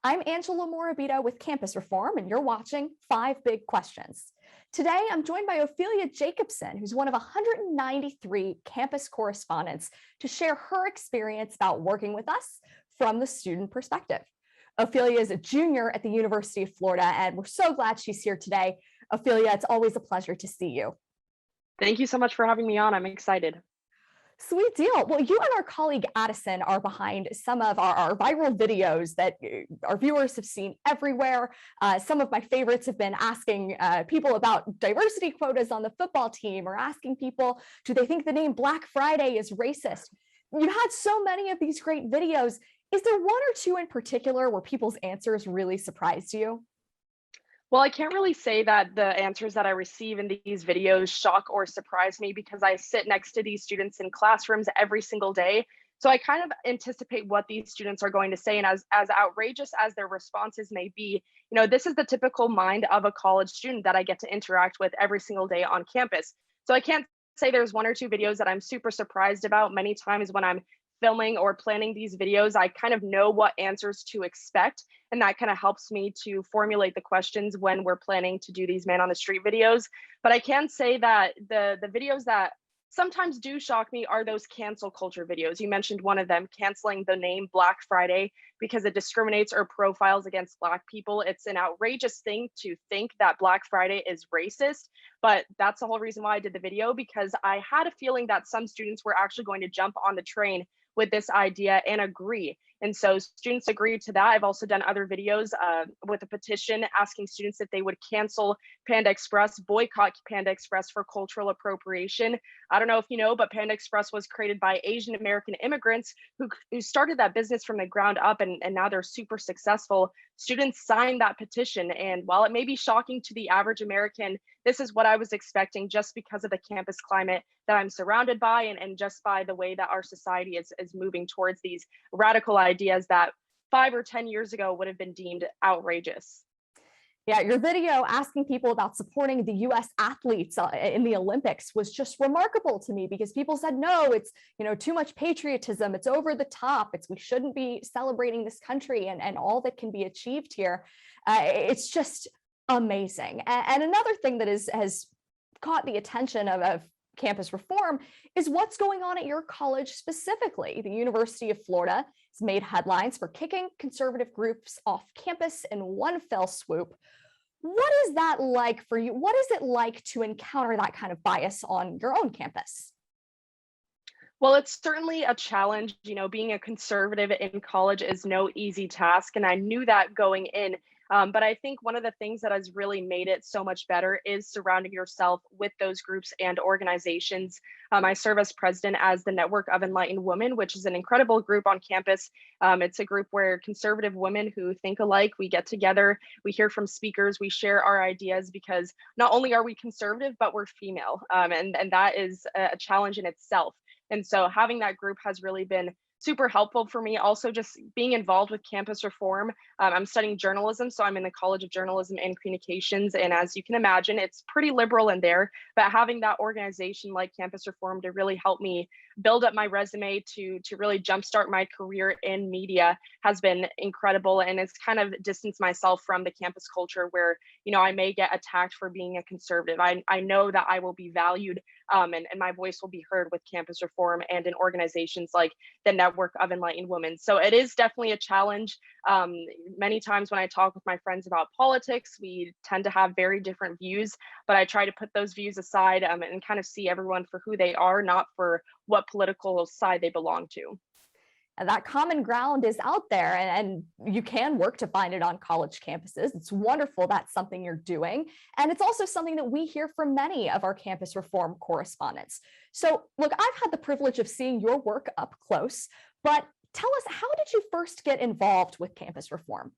I'm Angela Morabito with Campus Reform, and you're watching 5 Big Questions. Today, I'm joined by Ophelie Jacobson, who's one of 193 campus correspondents, to share her experience about working with us from the student perspective. Ophelie is a junior at the University of Florida, and we're so glad she's here today. Ophelie, it's always a pleasure to see you. Thank you so much for having me on. I'm excited. Sweet deal. Well, you and our colleague Addison are behind some of our viral videos that our viewers have seen everywhere. Some of my favorites have been asking people about diversity quotas on the football team, or asking people, do they think the name Black Friday is racist? You had so many of these great videos. Is there one or two in particular where people's answers really surprised you? Well, I can't really say that the answers that I receive in these videos shock or surprise me because I sit next to these students in classrooms every single day. So I kind of anticipate what these students are going to say. And as outrageous as their responses may be, this is the typical mind of a college student that I get to interact with every single day on campus. So I can't say there's one or two videos that I'm super surprised about. Many times when I'm filming or planning these videos, I kind of know what answers to expect. And that kind of helps me to formulate the questions when we're planning to do these man on the street videos. But I can say that the videos that sometimes do shock me are those cancel culture videos. You mentioned one of them, canceling the name Black Friday because it discriminates or profiles against Black people. It's an outrageous thing to think that Black Friday is racist, but that's the whole reason why I did the video, because I had a feeling that some students were actually going to jump on the train with this idea and agree. And so students agreed to that. I've also done other videos with a petition asking students if they would cancel Panda Express, boycott Panda Express for cultural appropriation. I don't know if you know, but Panda Express was created by Asian American immigrants who started that business from the ground up, and now they're super successful. Students signed that petition. And while it may be shocking to the average American, this is what I was expecting just because of the campus climate that I'm surrounded by, and just by the way that our society is moving towards these radical ideas that 5 or 10 years ago would have been deemed outrageous. Yeah, your video asking people about supporting the US athletes in the Olympics was just remarkable to me, because people said, no, it's too much patriotism, it's over the top, we shouldn't be celebrating this country and all that can be achieved here. It's just amazing. And another thing that has caught the attention of campus reform is what's going on at your college specifically. The University of Florida has made headlines for kicking conservative groups off campus in one fell swoop. What is that like for you? What is it like to encounter that kind of bias on your own campus? Well, it's certainly a challenge. Being a conservative in college is no easy task, and I knew that going in. But I think one of the things that has really made it so much better is surrounding yourself with those groups and organizations. I serve as president as the Network of Enlightened Women, which is an incredible group on campus. It's a group where conservative women who think alike, we get together, we hear from speakers, we share our ideas, because not only are we conservative, but we're female. And that is a challenge in itself. And so having that group has really been super helpful for me. Also, just being involved with campus reform. I'm studying journalism, so I'm in the College of Journalism and Communications. And as you can imagine, it's pretty liberal in there. But having that organization like Campus Reform to really help me build up my resume to really jumpstart my career in media has been incredible. And it's kind of distanced myself from the campus culture where, I may get attacked for being a conservative. I know that I will be valued, and my voice will be heard with campus reform and in organizations like the Network of Enlightened Women. So it is definitely a challenge. Many times when I talk with my friends about politics, we tend to have very different views, but I try to put those views aside, and kind of see everyone for who they are, not for what political side they belong to. And that common ground is out there, and you can work to find it on college campuses. It's wonderful that's something you're doing. And it's also something that we hear from many of our campus reform correspondents. So look, I've had the privilege of seeing your work up close, but tell us, how did you first get involved with campus reform?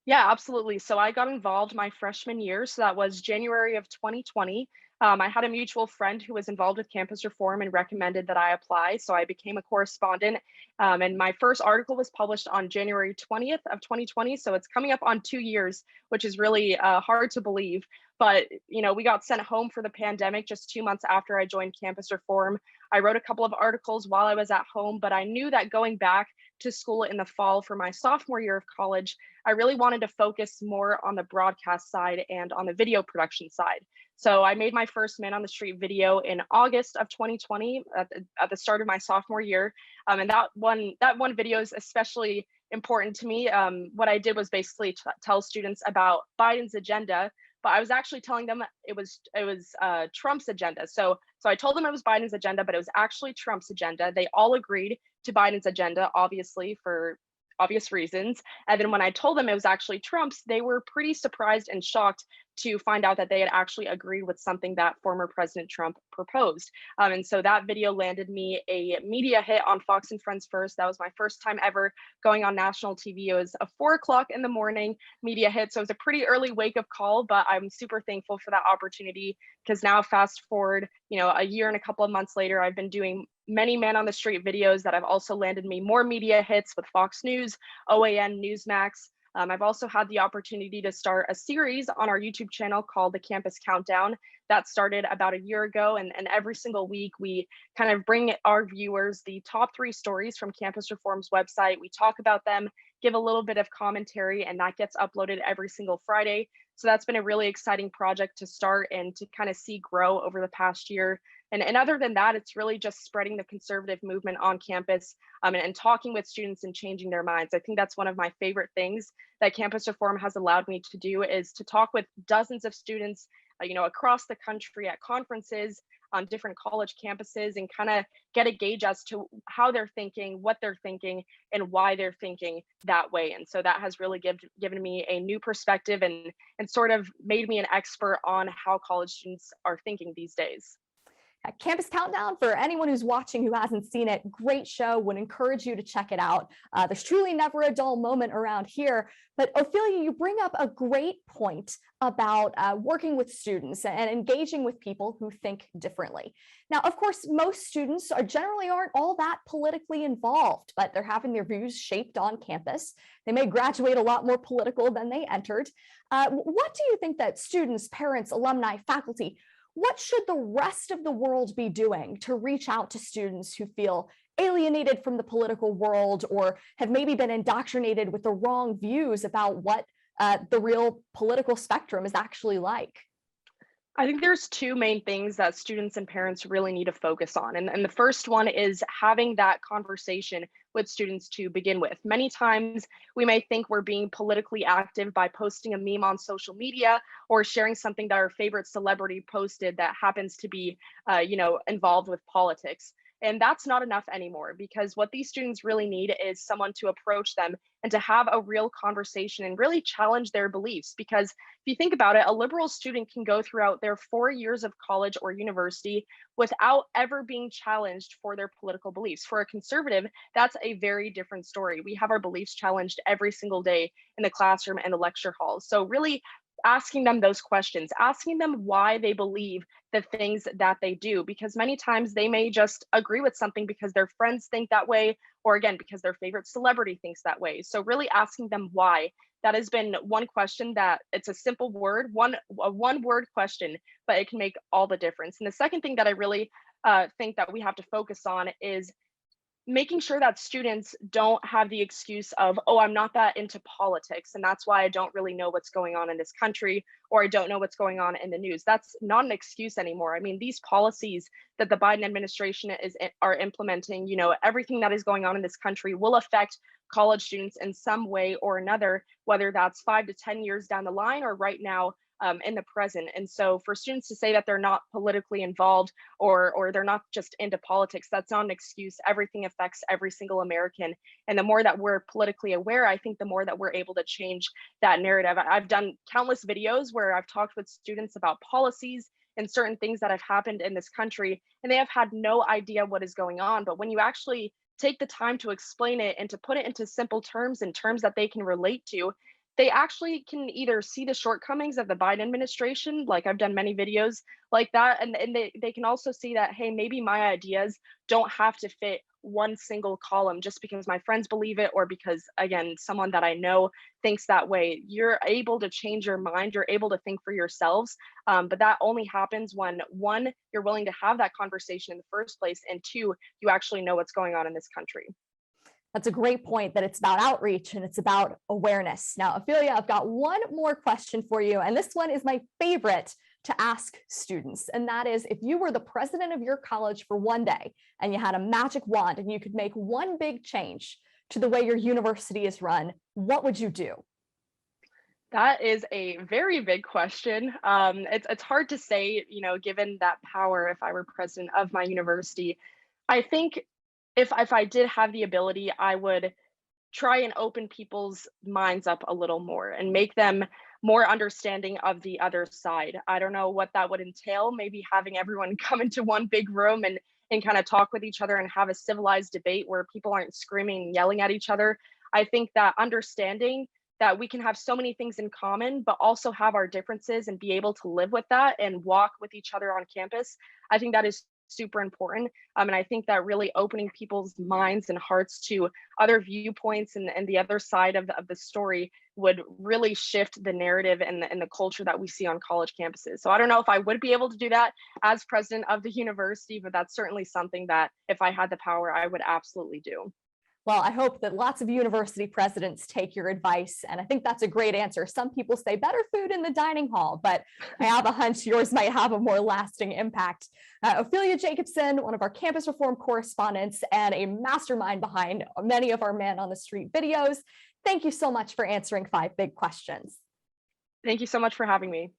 Yeah, absolutely. So I got involved my freshman year. So that was January of 2020. I had a mutual friend who was involved with campus reform and recommended that I apply. So I became a correspondent. And my first article was published on January 20th of 2020. So it's coming up on 2 years, which is really hard to believe. But, we got sent home for the pandemic just 2 months after I joined campus reform. I wrote a couple of articles while I was at home, but I knew that going back to school in the fall for my sophomore year of college, I really wanted to focus more on the broadcast side and on the video production side. So I made my first Man on the Street video in August of 2020 at the start of my sophomore year. And that one video is especially important to me. What I did was basically tell students about Biden's agenda, but I was actually telling them it was Trump's agenda. So I told them it was Biden's agenda, but it was actually Trump's agenda. They all agreed to Biden's agenda, obviously for obvious reasons. And then when I told them it was actually Trump's, they were pretty surprised and shocked to find out that they had actually agreed with something that former President Trump proposed. And so that video landed me a media hit on Fox and Friends First. That was my first time ever going on national TV. It was a 4 o'clock in the morning media hit. So it was a pretty early wake up call, but I'm super thankful for that opportunity because now fast forward, a year and a couple of months later, I've been doing many Man on the Street videos that have also landed me more media hits with Fox News, OAN, Newsmax. I've also had the opportunity to start a series on our YouTube channel called The Campus Countdown. That started about a year ago, and every single week we kind of bring our viewers the top 3 stories from Campus Reform's website. We talk about them, give a little bit of commentary, and that gets uploaded every single Friday. So that's been a really exciting project to start and to kind of see grow over the past year. And other than that, it's really just spreading the conservative movement on campus and talking with students and changing their minds. I think that's one of my favorite things that Campus Reform has allowed me to do is to talk with dozens of students, across the country at conferences on different college campuses and kind of get a gauge as to how they're thinking, what they're thinking, and why they're thinking that way. And so that has really given me a new perspective and sort of made me an expert on how college students are thinking these days. Campus Countdown, for anyone who's watching who hasn't seen it, great show, would encourage you to check it out. There's truly never a dull moment around here. But Ophelia, you bring up a great point about working with students and engaging with people who think differently. Now, of course, most students generally aren't all that politically involved, but they're having their views shaped on campus. They may graduate a lot more political than they entered. What do you think that students, parents, alumni, faculty, what should the rest of the world be doing to reach out to students who feel alienated from the political world or have maybe been indoctrinated with the wrong views about what the real political spectrum is actually like? I think there's 2 main things that students and parents really need to focus on. And the first one is having that conversation with students to begin with. Many times we may think we're being politically active by posting a meme on social media or sharing something that our favorite celebrity posted that happens to be, involved with politics. And that's not enough anymore because what these students really need is someone to approach them and to have a real conversation and really challenge their beliefs. Because if you think about it, a liberal student can go throughout their 4 years of college or university without ever being challenged for their political beliefs. For a conservative, that's a very different story. We have our beliefs challenged every single day in the classroom and the lecture halls. So really asking them those questions, asking them why they believe the things that they do, because many times they may just agree with something because their friends think that way, or again, because their favorite celebrity thinks that way. So really asking them why. That has been one question that it's a simple word, a one word question, but it can make all the difference. And the second thing that I really think that we have to focus on is making sure that students don't have the excuse of, oh, I'm not that into politics, and that's why I don't really know what's going on in this country, or I don't know what's going on in the news. That's not an excuse anymore. I mean, these policies that the Biden administration are implementing, everything that is going on in this country will affect college students in some way or another, whether that's 5 to 10 years down the line or right now in the present. And so for students to say that they're not politically involved or they're not just into politics, that's not an excuse. Everything affects every single American. And the more that we're politically aware, I think the more that we're able to change that narrative. I've done countless videos where I've talked with students about policies and certain things that have happened in this country, and they have had no idea what is going on. But when you actually take the time to explain it and to put it into simple terms and terms that they can relate to, they actually can either see the shortcomings of the Biden administration, like I've done many videos like that, and they can also see that, hey, maybe my ideas don't have to fit one single column just because my friends believe it or because, again, someone that I know thinks that way. You're able to change your mind, you're able to think for yourselves, but that only happens when, one, you're willing to have that conversation in the first place, and two, you actually know what's going on in this country. That's a great point, that it's about outreach and it's about awareness. Now, Ophelia, I've got one more question for you, and this one is my favorite to ask students. And that is, if you were the president of your college for one day and you had a magic wand and you could make one big change to the way your university is run, what would you do? That is a very big question. It's hard to say, given that power, if I were president of my university. I think if I did have the ability, I would try and open people's minds up a little more and make them more understanding of the other side. I don't know what that would entail. Maybe having everyone come into one big room and kind of talk with each other and have a civilized debate where people aren't screaming and yelling at each other. I think that understanding that we can have so many things in common, but also have our differences and be able to live with that and walk with each other on campus. I think that is super important. And I think that really opening people's minds and hearts to other viewpoints and the other side of the story would really shift the narrative and the culture that we see on college campuses. So I don't know if I would be able to do that as president of the university, but that's certainly something that if I had the power, I would absolutely do. Well, I hope that lots of university presidents take your advice. And I think that's a great answer. Some people say better food in the dining hall, but I have a hunch yours might have a more lasting impact. Ophelie Jacobson, one of our campus reform correspondents and a mastermind behind many of our Man on the Street videos. Thank you so much for answering 5 big questions. Thank you so much for having me.